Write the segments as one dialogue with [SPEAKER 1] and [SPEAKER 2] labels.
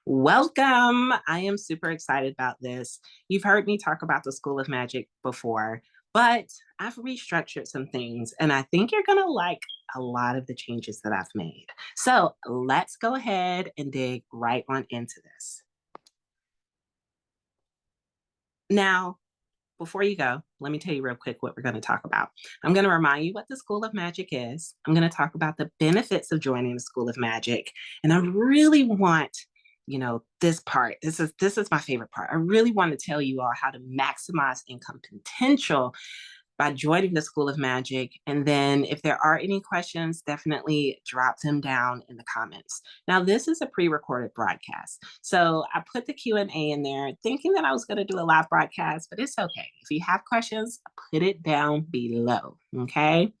[SPEAKER 1] Welcome. I am super excited about this. You've heard me talk about the School of Magic before, but I've restructured some things and I think you're going to like a lot of the changes that I've made. So let's go ahead and dig right on into this. Now, before you go, let me tell you real quick what we're going to talk about. I'm going to remind you what the School of Magic is. I'm going to talk about the benefits of joining the School of Magic. And I really want, this part. This is my favorite part. I really want to tell you all how to maximize income potential by joining the School of Magic. And then if there are any questions, definitely drop them down in the comments. Now, this is a pre-recorded broadcast. So I put the Q&A in there thinking that I was going to do a live broadcast, but it's okay. If you have questions, put it down below, okay?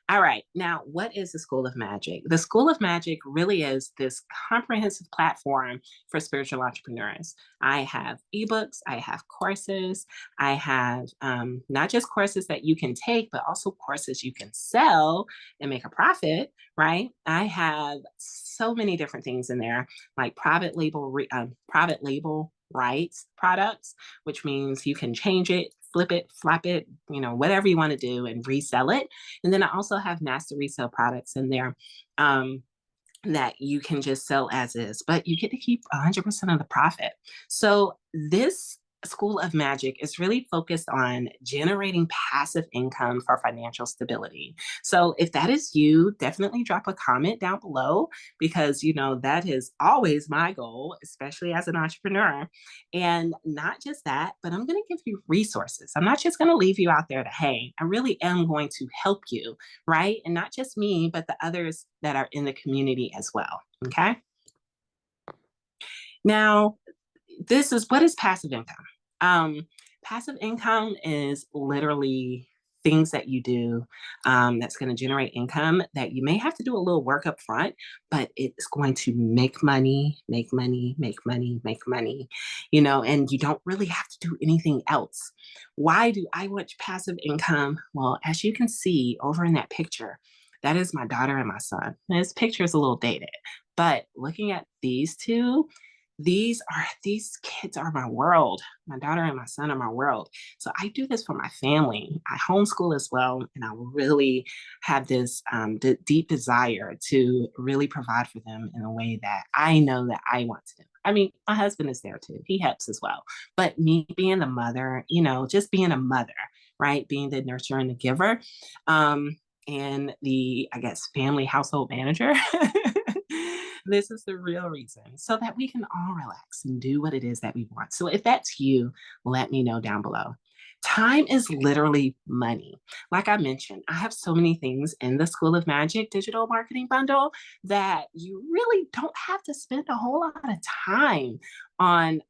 [SPEAKER 1] All right, now what is the School of Magic? The School of Magic really is this comprehensive platform for spiritual entrepreneurs. I have ebooks, I have courses, I have not just courses that you can take, but also courses you can sell and make a profit, right? I have so many different things in there, like private label rights products, which means you can change it, flip it, flap it, whatever you want to do and resell it. And then I also have master resale products in there that you can just sell as is, but you get to keep 100% of the profit. So this School of Magic is really focused on generating passive income for financial stability. So if that is you, definitely drop a comment down below because, that is always my goal, especially as an entrepreneur. And not just that, but I'm going to give you resources. I'm not just going to leave you out there to hang. I really am going to help you, right? And not just me, but the others that are in the community as well. Okay. Now, what is passive income? Passive income is literally things that you do that's going to generate income that you may have to do a little work up front, but it's going to make money, make money, make money, make money, and you don't really have to do anything else. Why do I want passive income? Well, as you can see over in that picture, that is my daughter and my son. This picture is a little dated, but looking at these two, these kids are my world. My daughter and my son are my world. So I do this for my family. I homeschool as well, and I really have this deep desire to really provide for them in a way that I know that I want to. I mean, my husband is there too. He helps as well. But me being a mother, just being a mother, right? Being the nurturer and the giver, and the, I guess, family household manager. This is the real reason so that we can all relax and do what it is that we want. So if that's you, let me know down below. Time is literally money. Like I mentioned, I have so many things in the School of Magic digital marketing bundle that you really don't have to spend a whole lot of time on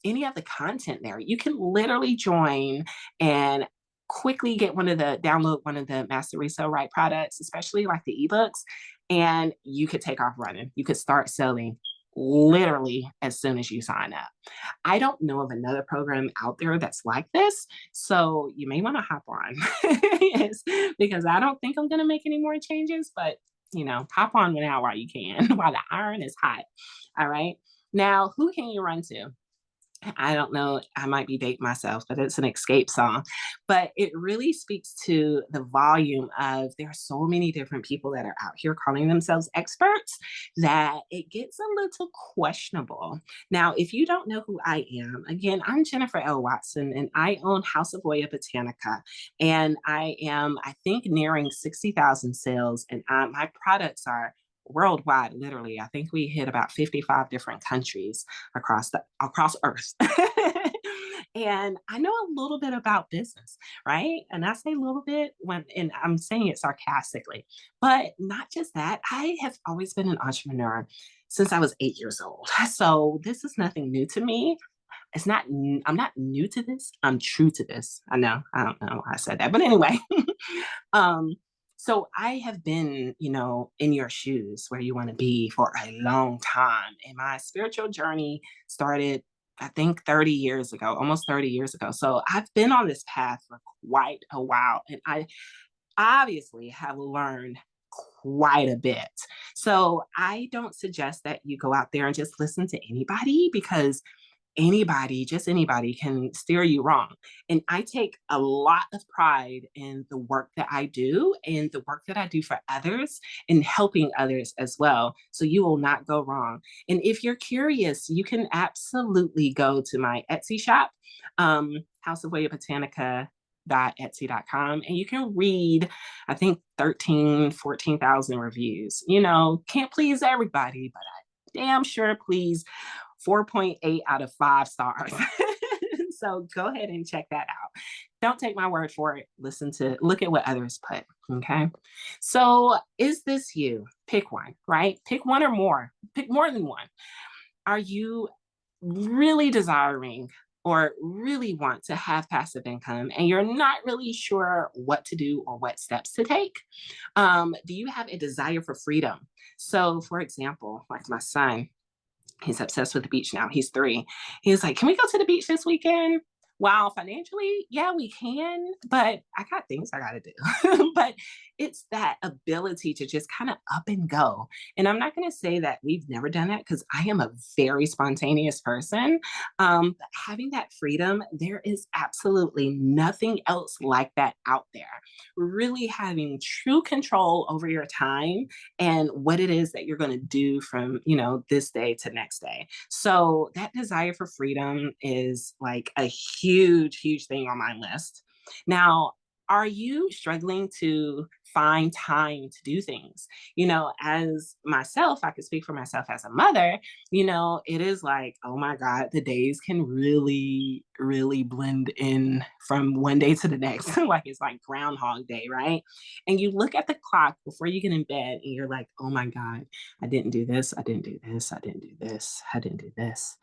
[SPEAKER 1] any of the content there. You can literally join and quickly download one of the master resale right products, especially like the ebooks, and you could take off running. You could start selling literally as soon as you sign up. I don't know of another program out there that's like this, so you may want to hop on. Yes, because I don't think I'm going to make any more changes, but hop on now while you can, while the iron is hot. All right. Now, who can you run to? I don't know, I might be dating myself, but it's an Escape song. But it really speaks to the volume of there are so many different people that are out here calling themselves experts that it gets a little questionable. Now, if you don't know who I am, again, I'm Jennifer L. Watson, and I own House of Oya Botanica. And I am, I think, nearing 60,000 sales, and my products are worldwide. Literally, I think we hit about 55 different countries across earth. And I know a little bit about business, right? And I say a little bit and I'm saying it sarcastically, but not just that. I have always been an entrepreneur since I was 8 years old. So this is nothing new to me. I'm not new to this. I'm true to this. I don't know why I said that, but anyway, um, so I have been, in your shoes where you want to be for a long time. And my spiritual journey started, I think, 30 years ago, almost 30 years ago. So I've been on this path for quite a while. And I obviously have learned quite a bit. So I don't suggest that you go out there and just listen to anybody, because anybody, just anybody, can steer you wrong. And I take a lot of pride in the work that I do and the work that I do for others and helping others as well. So you will not go wrong. And if you're curious, you can absolutely go to my Etsy shop, House of Way Botanica etsy.com, and you can read, I think, 14,000 reviews. Can't please everybody, but I damn sure please 4.8 out of 5 stars. So go ahead and check that out. Don't take my word for it. Look at what others put. Okay. So is this you? Pick one, right? Pick one or more. Pick more than one. Are you really desiring or really want to have passive income and you're not really sure what to do or what steps to take? Do you have a desire for freedom? So, for example, like my son, he's obsessed with the beach now. He's 3. He's like, can we go to the beach this weekend? Wow, financially, yeah, we can, but I got things I got to do. But it's that ability to just kind of up and go. And I'm not going to say that we've never done that, because I am a very spontaneous person. But having that freedom, there is absolutely nothing else like that out there. Really having true control over your time and what it is that you're going to do from, this day to next day. So that desire for freedom is like a huge, huge thing on my list. Now, are you struggling to find time to do things? As myself, I could speak for myself as a mother, it is like, oh my God, the days can really, really blend in from one day to the next. Like it's like Groundhog Day, right? And you look at the clock before you get in bed and you're like, oh my God, I didn't do this. I didn't do this. I didn't do this. I didn't do this.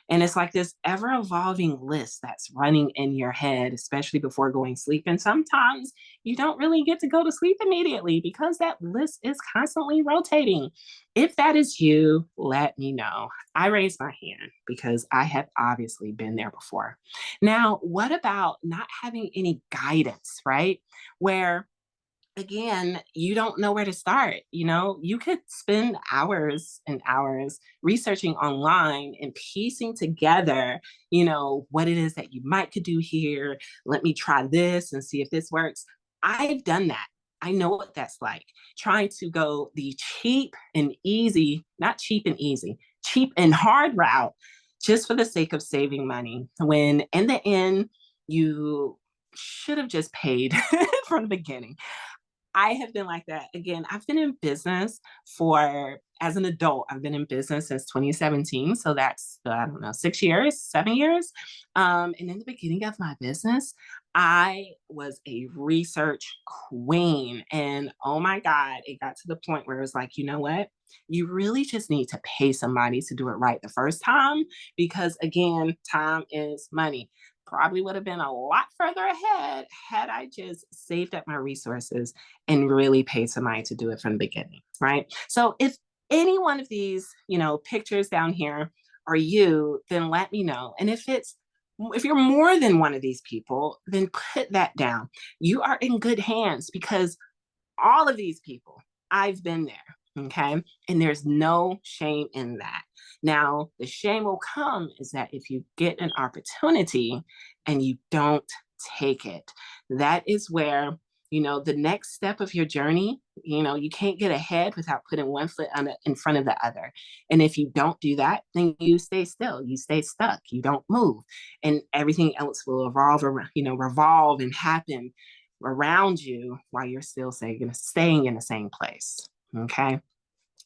[SPEAKER 1] And it's like this ever evolving list that's running in your head, especially before going to sleep. And sometimes you don't really get to go to sleep immediately because that list is constantly rotating. If that is you, let me know. I raise my hand because I have obviously been there before. Now, what about not having any guidance, right? Where again, you don't know where to start. You could spend hours and hours researching online and piecing together, what it is that you might could do here. Let me try this and see if this works. I've done that. I know what that's like. Trying to go the cheap and easy, not cheap and easy, cheap and hard route, just for the sake of saving money, when in the end, you should have just paid from the beginning. I have been like that. Again, I've been in business as an adult, I've been in business since 2017. So that's, I don't know, 6 years, 7 years. And in the beginning of my business, I was a research queen. And oh my God, it got to the point where it was like, you know what? You really just need to pay somebody to do it right the first time, because again, time is money. Probably would have been a lot further ahead had I just saved up my resources and really paid somebody to do it from the beginning, right? So if any one of these, pictures down here are you, then let me know. And if you're more than one of these people, then put that down. You are in good hands, because all of these people, I've been there. Okay. And there's no shame in that. Now, the shame will come is that if you get an opportunity and you don't take it, that is where, the next step of your journey, you can't get ahead without putting one foot in front of the other. And if you don't do that, then you stay still, you stay stuck, you don't move, and everything else will revolve and happen around you while you're still staying in the same place. Okay.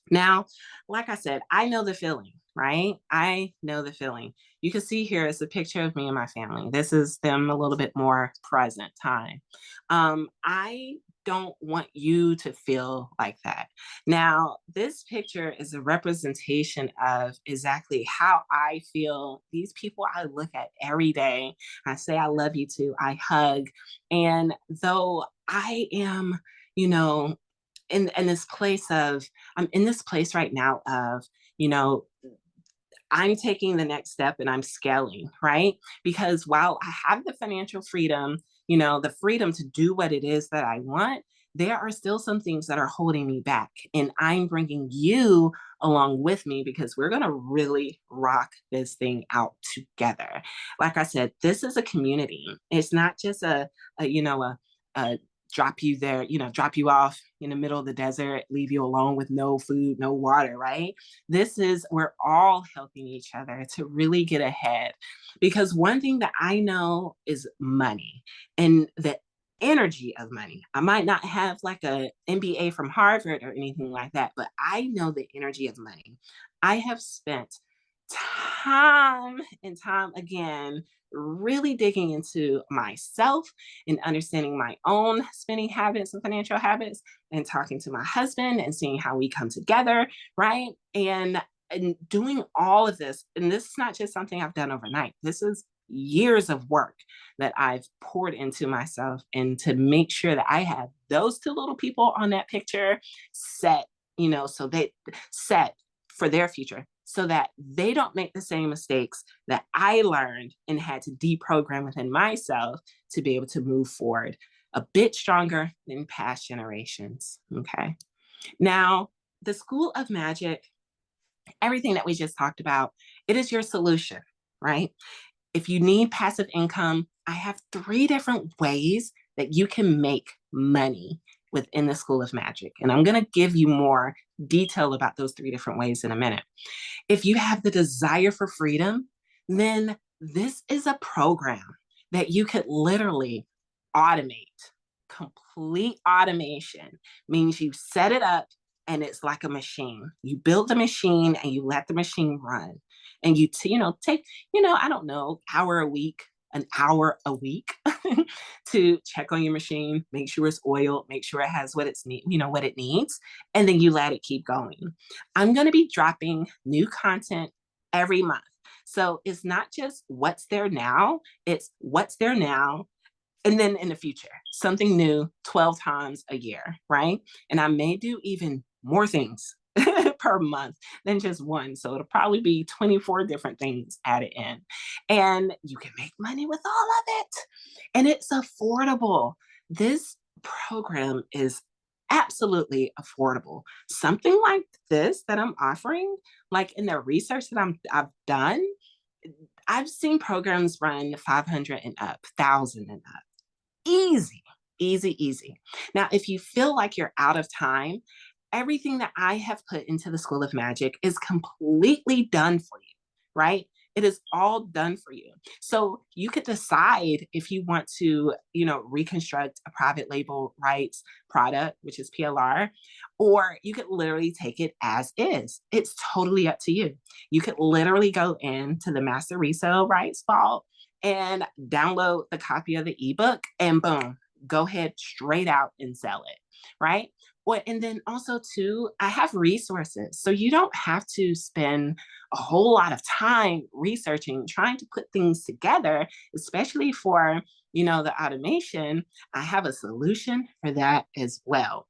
[SPEAKER 1] Now, like I said, I know the feeling, right? I know the feeling. You can see here is a picture of me and my family. This is them a little bit more present time. I don't want you to feel like that. Now, this picture is a representation of exactly how I feel. These people I look at every day, I say I love you to, I hug. And though I am, in this place of, I'm in this place right now of, I'm taking the next step and I'm scaling, right? Because while I have the financial freedom, the freedom to do what it is that I want, there are still some things that are holding me back. And I'm bringing you along with me because we're going to really rock this thing out together. Like I said, this is a community. It's not just a drop you there, drop you off in the middle of the desert, leave you alone with no food, no water, right? We're all helping each other to really get ahead. Because one thing that I know is money and the energy of money. I might not have like a MBA from Harvard or anything like that, but I know the energy of money. I have spent time and time again really digging into myself and understanding my own spending habits and financial habits, and talking to my husband and seeing how we come together, right? And doing all of this, and this is not just something I've done overnight. This is years of work that I've poured into myself, and to make sure that I have those two little people on that picture set, so they set for their future, so that they don't make the same mistakes that I learned and had to deprogram within myself to be able to move forward a bit stronger than past generations. Okay. Now, the School of Magick, everything that we just talked about, it is your solution, right? If you need passive income, I have 3 different ways that you can make money within the School of Magick. And I'm going to give you more detail about those 3 different ways in a minute. If you have the desire for freedom, then this is a program that you could literally automate. Complete automation means you set it up and it's like a machine. You build the machine and you let the machine run. And you take, I don't know, an hour a week to check on your machine, make sure it's oiled, make sure it has what what it needs, and then you let it keep going. I'm going to be dropping new content every month. So it's not just what's there now, it's what's there now, and then in the future, something new 12 times a year, right? And I may do even more things per month than just one. So it'll probably be 24 different things added in. And you can make money with all of it. And it's affordable. This program is absolutely affordable. Something like this that I'm offering, like in the research that I've done, I've seen programs run 500 and up, 1,000 and up. Easy, easy, easy. Now, if you feel like you're out of time, everything that I have put into the School of Magick is completely done for you, right? It is all done for you. So you could decide if you want to, reconstruct a private label rights product, which is PLR, or you could literally take it as is. It's totally up to you. You could literally go into the master resale rights vault and download the copy of the ebook, and boom, go ahead straight out and sell it, right? Well, and then also too, I have resources. So you don't have to spend a whole lot of time researching, trying to put things together, especially for, the automation. I have a solution for that as well.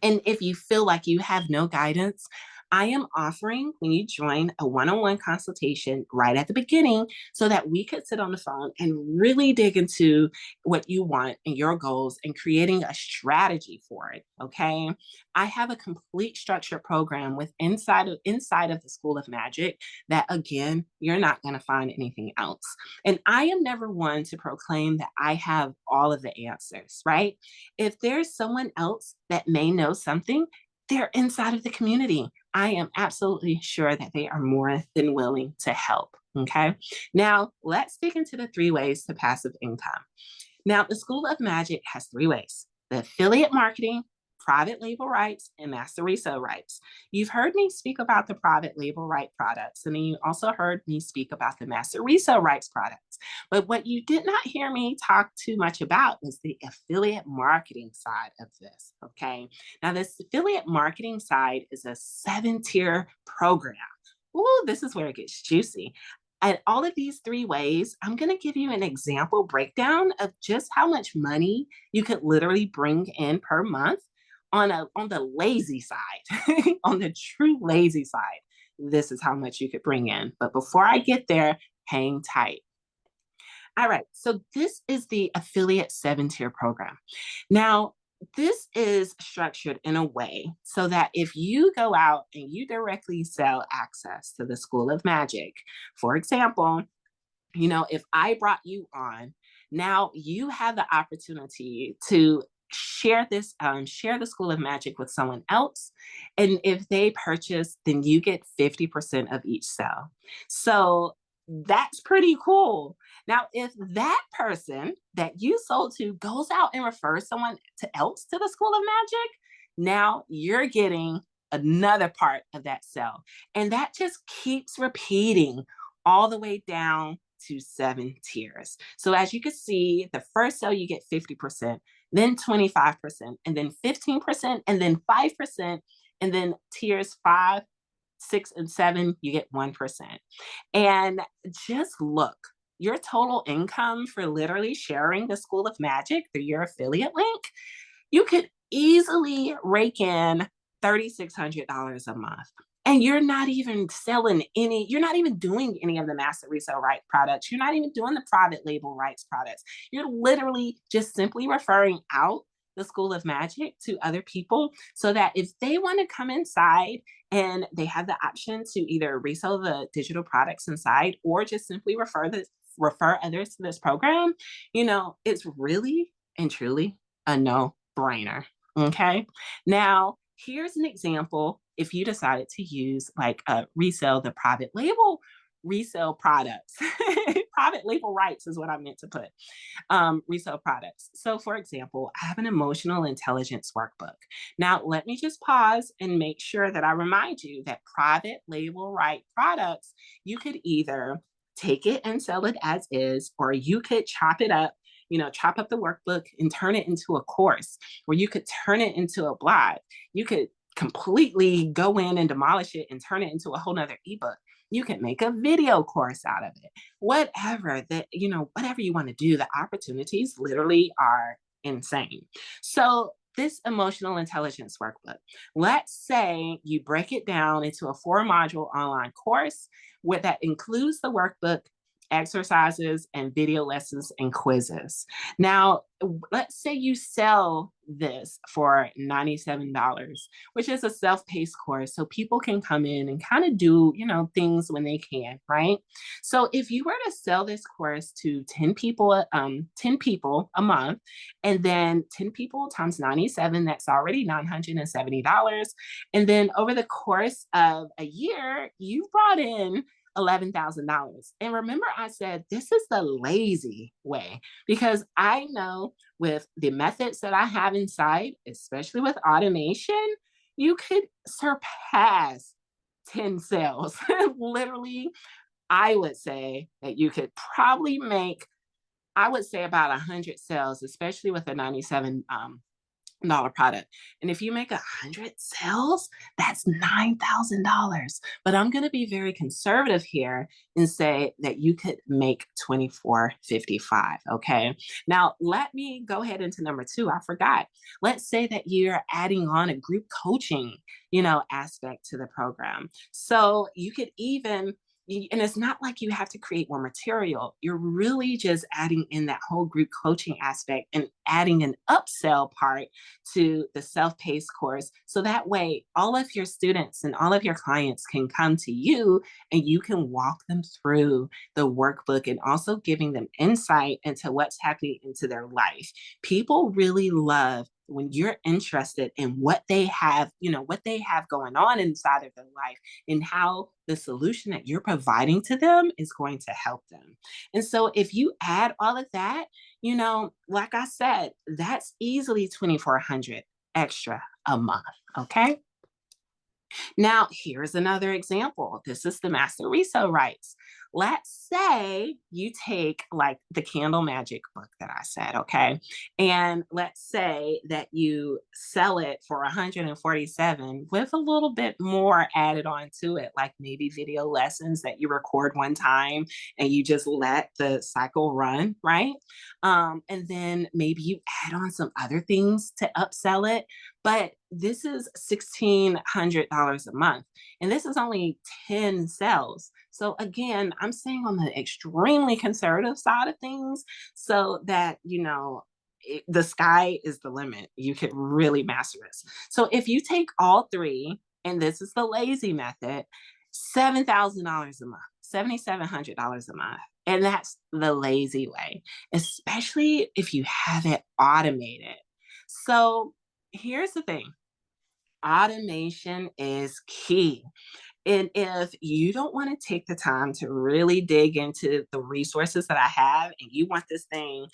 [SPEAKER 1] And if you feel like you have no guidance, I am offering, when you join, a one-on-one consultation right at the beginning, so that we could sit on the phone and really dig into what you want and your goals, and creating a strategy for it. Okay. I have a complete structured program inside of the School of Magick that, again, you're not going to find anything else. And I am never one to proclaim that I have all of the answers, right? If there's someone else that may know something, they're inside of the community. I am absolutely sure that they are more than willing to help. Okay. Now let's dig into the 3 ways to passive income. Now, the School of Magick has 3 ways: the affiliate marketing, private label rights, and master resale rights. You've heard me speak about the private label right products, and then you also heard me speak about the master resale rights products. But what you did not hear me talk too much about was the affiliate marketing side of this. Okay. Now, this affiliate marketing side is a 7-tier program. Ooh, this is where it gets juicy. And all of these 3 ways, I'm going to give you an example breakdown of just how much money you could literally bring in per month on the lazy side. On the true lazy side, this is how much you could bring in. But before I get there, hang tight. All right, so this is the affiliate 7-tier program. Now, This is structured in a way so that if you go out and you directly sell access to the School of Magic, for example, if I brought you on, now you have the opportunity to share the School of Magic with someone else. And if they purchase, then you get 50% of each sale. So that's pretty cool. Now, if that person that you sold to goes out and refers someone else to the School of Magic, now you're getting another part of that sale. And that just keeps repeating all the way down to 7 tiers. So as you can see, the first sale you get 50%, then 25%, and then 15%, and then 5%, and then tiers 5, 6, and 7, you get 1%. And just look, your total income for literally sharing the School of Magic through your affiliate link, you could easily rake in $3,600 a month. And you're not even you're not even doing any of the master resale right products. You're not even doing the private label rights products. You're literally just simply referring out the School of Magic to other people so that if they want to come inside and they have the option to either resell the digital products inside or just simply refer others to this program, it's really and truly a no-brainer. Okay. Now, here's an example if you decided to use resell the private label resale products. Private label rights is what I meant to put. Resale products. So, for example, I have an emotional intelligence workbook. Now, let me just pause and make sure that I remind you that private label right products, you could either take it and sell it as is, or you could chop it up, chop up the workbook and turn it into a course, or you could turn it into a blog. You could completely go in and demolish it and turn it into a whole nother ebook. You can make a video course out of it. Whatever you want to do, the opportunities literally are insane. So this emotional intelligence workbook, let's say you break it down into a 4-module online course that includes the workbook, exercises, and video lessons and quizzes. Now, let's say you sell this for $97, which is a self-paced course. So people can come in and kind of do, things when they can, right? So if you were to sell this course to 10 people a month, and then 10 people times 97, that's already $970. And then over the course of a year, you've brought in $11,000. And remember, I said this is the lazy way because I know with the methods that I have inside, especially with automation, you could surpass 10 sales. Literally, I would say that you could probably make, I would say about 100 sales, especially with a 97 dollar product. And if you make 100 sales, that's $9,000. But I'm going to be very conservative here and say that you could make 2455. Okay. Now let me go ahead into number 2. I forgot. Let's say that you're adding on a group coaching, aspect to the program. So you could even and it's not like you have to create more material. You're really just adding in that whole group coaching aspect and adding an upsell part to the self-paced course. So that way, all of your students and all of your clients can come to you and you can walk them through the workbook and also giving them insight into what's happening into their life. People really love when you're interested in what they have, what they have going on inside of their life and how the solution that you're providing to them is going to help them. And so if you add all of that, like I said, that's easily 2,400 extra a month. Okay. Now, here's another example. This is the master resale rights. Let's say you take like the Candle Magic book that I said, okay? And let's say that you sell it for 147 with a little bit more added on to it, like maybe video lessons that you record one time and you just let the cycle run, right? And then maybe you add on some other things to upsell it. But this is $1,600 a month. And this is only 10 sales. So again, I'm saying on the extremely conservative side of things so that, the sky is the limit. You could really master this. So if you take all three, and this is the lazy method, $7,000 a month, $7,700 a month. And that's the lazy way, especially if you have it automated. So here's the thing, automation is key. And if you don't want to take the time to really dig into the resources that I have and you want this thing,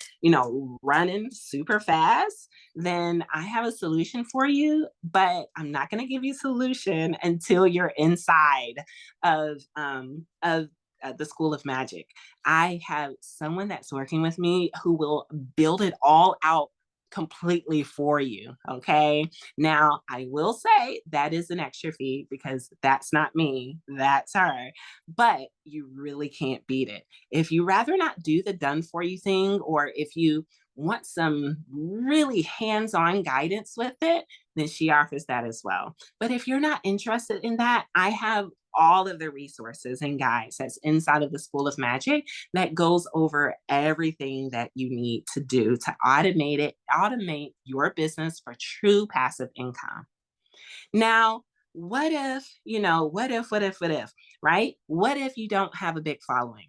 [SPEAKER 1] running super fast, then I have a solution for you, but I'm not going to give you a solution until you're inside of the School of Magick. I have someone that's working with me who will build it all out completely for you. Okay. Now, I will say that is an extra fee because that's not me, that's her. But you really can't beat it. If you rather not do the done for you thing, or if you want some really hands on guidance with it, then she offers that as well. But if you're not interested in that, I have all of the resources and guides that's inside of the School of Magick that goes over everything that you need to do to automate your business for true passive income. Now, what if, right? What if you don't have a big following?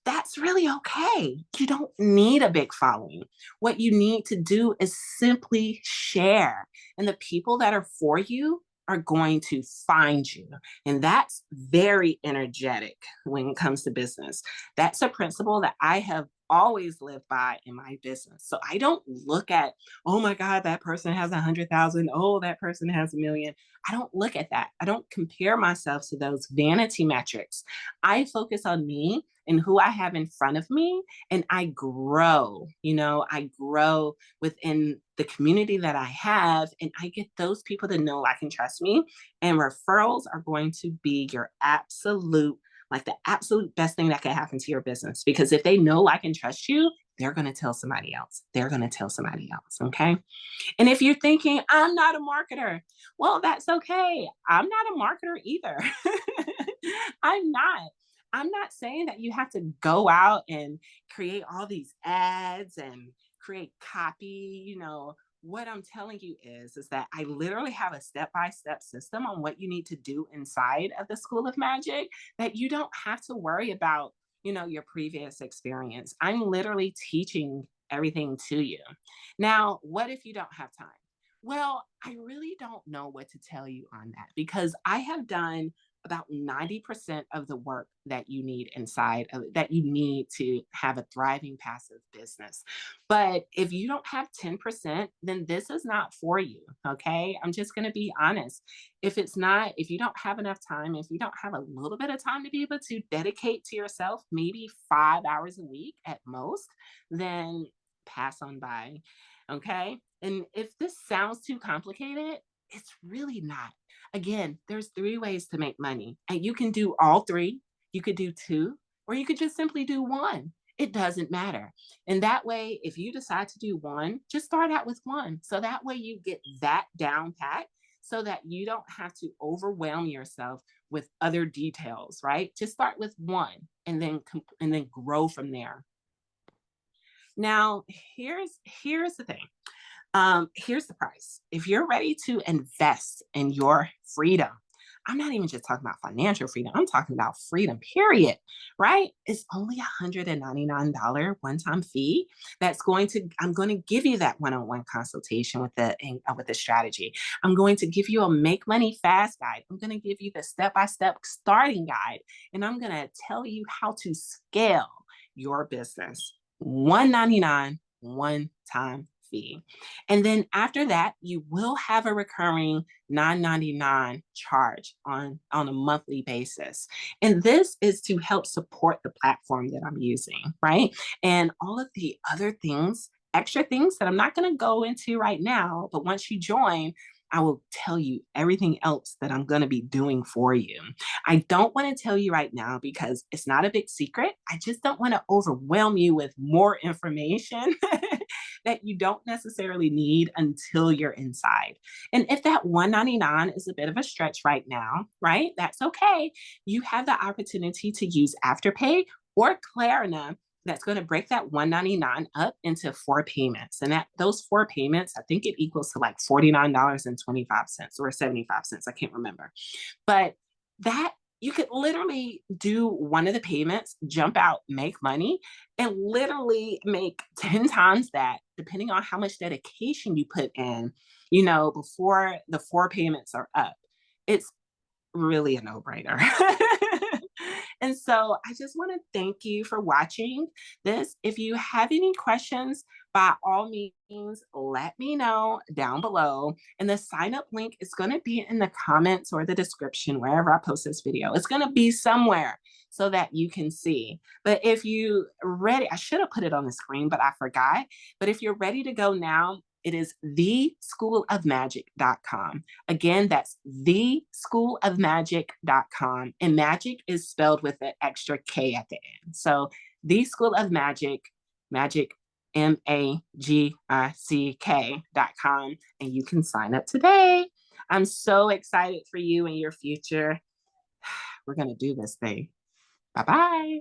[SPEAKER 1] That's really okay. You don't need a big following. What you need to do is simply share. And the people that are for you are going to find you. And that's very energetic when it comes to business. That's a principle that I have always lived by in my business. So I don't look at, oh my God, that person has 100,000. Oh, that person has 1 million. I don't look at that. I don't compare myself to those vanity metrics. I focus on me and who I have in front of me, and I grow. I grow within the community that I have, and I get those people to know, like, and trust me. And referrals are going to be your the absolute best thing that can happen to your business. Because if they know, like, and trust you, they're going to tell somebody else. They're going to tell somebody else. Okay. And if you're thinking, I'm not a marketer, well, that's okay. I'm not a marketer either. I'm not. I'm not saying that you have to go out and create all these ads and create copy. What I'm telling you is that I literally have a step-by-step system on what you need to do inside of the School of Magick, that you don't have to worry about, your previous experience. I'm literally teaching everything to you. Now, what if you don't have time? Well, I really don't know what to tell you on that, because I have done about 90% of the work that you need that you need to have a thriving passive business. But if you don't have 10%, then this is not for you. Okay. I'm just going to be honest. If you don't have enough time, if you don't have a little bit of time to be able to dedicate to yourself, maybe 5 hours a week at most, then pass on by. Okay. And if this sounds too complicated, it's really not. Again, there's 3 ways to make money, and you can do all 3. You could do 2, or you could just simply do 1. It doesn't matter. And that way, if you decide to do 1, just start out with 1. So that way you get that down pat, so that you don't have to overwhelm yourself with other details, right? Just start with 1 and then grow from there. Now, here's the thing. Here's the price. If you're ready to invest in your freedom, I'm not even just talking about financial freedom. I'm talking about freedom, period. Right? It's only $199 one-time fee. I'm going to give you that one-on-one consultation with the strategy. I'm going to give you a make money fast guide. I'm going to give you the step-by-step starting guide, and I'm going to tell you how to scale your business. $199 one-time fee. And then after that, you will have a recurring $9.99 charge on a monthly basis. And this is to help support the platform that I'm using, right? And all of the other things, extra things that I'm not going to go into right now, but once you join, I will tell you everything else that I'm going to be doing for you. I don't want to tell you right now because it's not a big secret. I just don't want to overwhelm you with more information that you don't necessarily need until you're inside. And if that $199 is a bit of a stretch right now, right? That's okay. You have the opportunity to use Afterpay or Klarna that's going to break that $199 up into 4 payments. And those 4 payments, I think it equals to like $49.25 or 75 cents. I can't remember. But that you could literally do one of the payments, jump out, make money, and literally make 10 times that, depending on how much dedication you put in, before the 4 payments are up. It's really a no-brainer. And so I just want to thank you for watching this. If you have any questions, by all means, let me know down below. And the sign up link is going to be in the comments or the description, wherever I post this video. It's going to be somewhere so that you can see. But if you ready, I should have put it on the screen, but I forgot. But if you're ready to go now, it is theschoolofmagic.com. Again, that's theschoolofmagic.com. And magic is spelled with an extra K at the end. So the School of Magic, Magic, MAGICK.com. And you can sign up today. I'm so excited for you and your future. We're going to do this thing. Bye-bye.